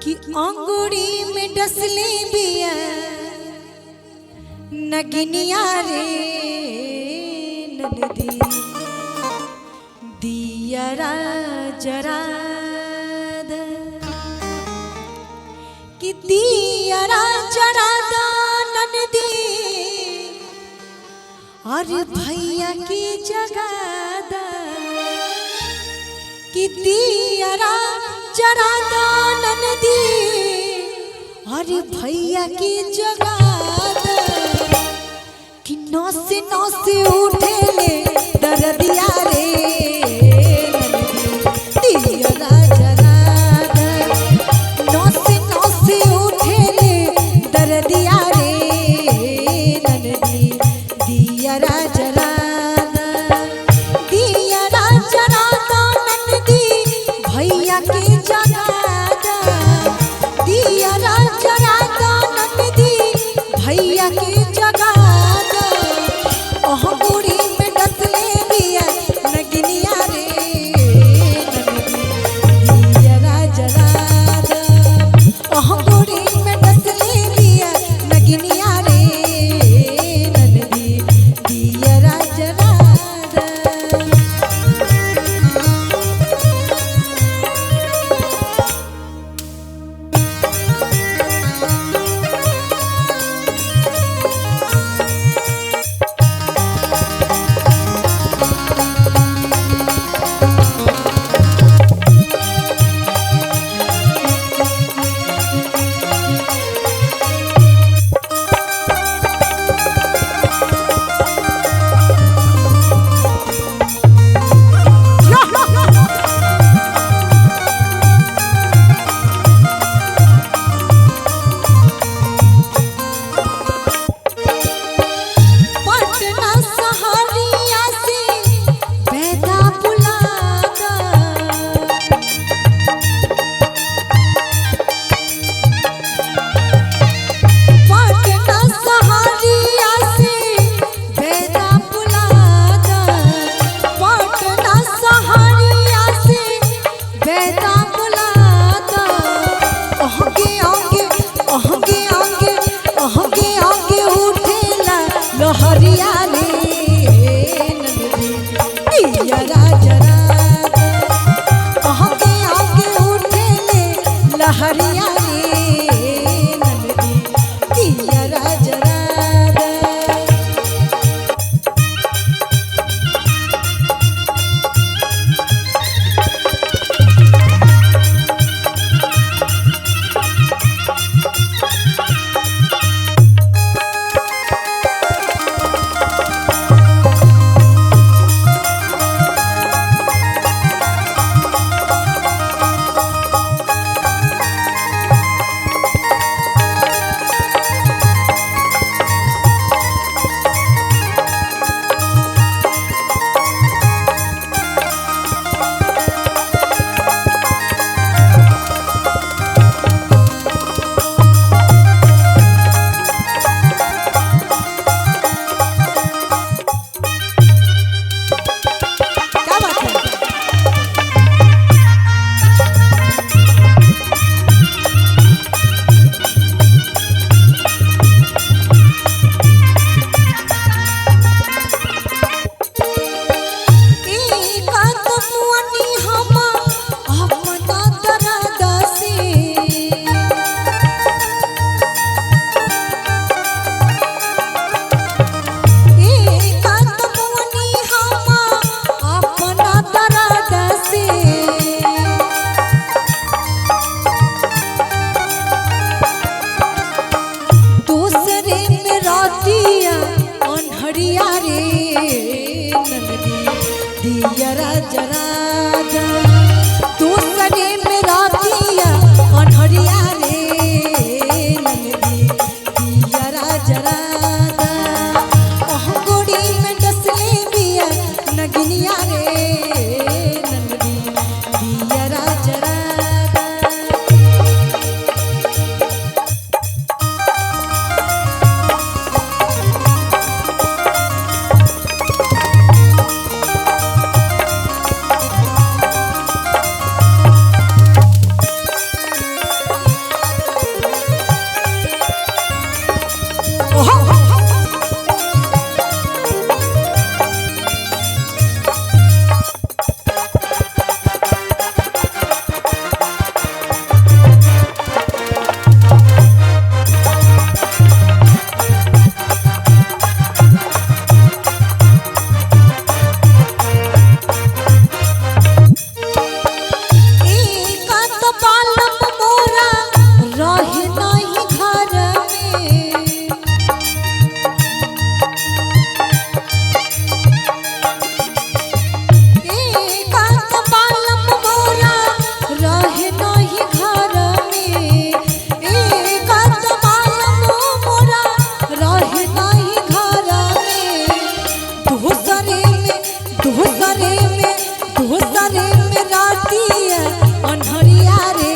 कि अंगूरी में डसले बिया नगिनिया रे ननदी दियरा जरा द कि दियरा जरा द ननदी और भैया की जगा द कि दियरा जरा द ननदी और भैया की जगा द कि नौसे नौसे उठे ले दर्दिया रे ननदी दियरा जरा द नौसे नौसे उठे ले दर्दिया रे ननदी दियरा जरा द दियरा जरा द ननदी भैया की जगा द दियरा जरा द ननदी भैया की जगा द अंगूरी में डसले बिया नगिनिया रे ननदी दियरा जरा द अंगूरी में डसले बिया नगिनिया रे ननदी दियरा जरा द अनहरिया रे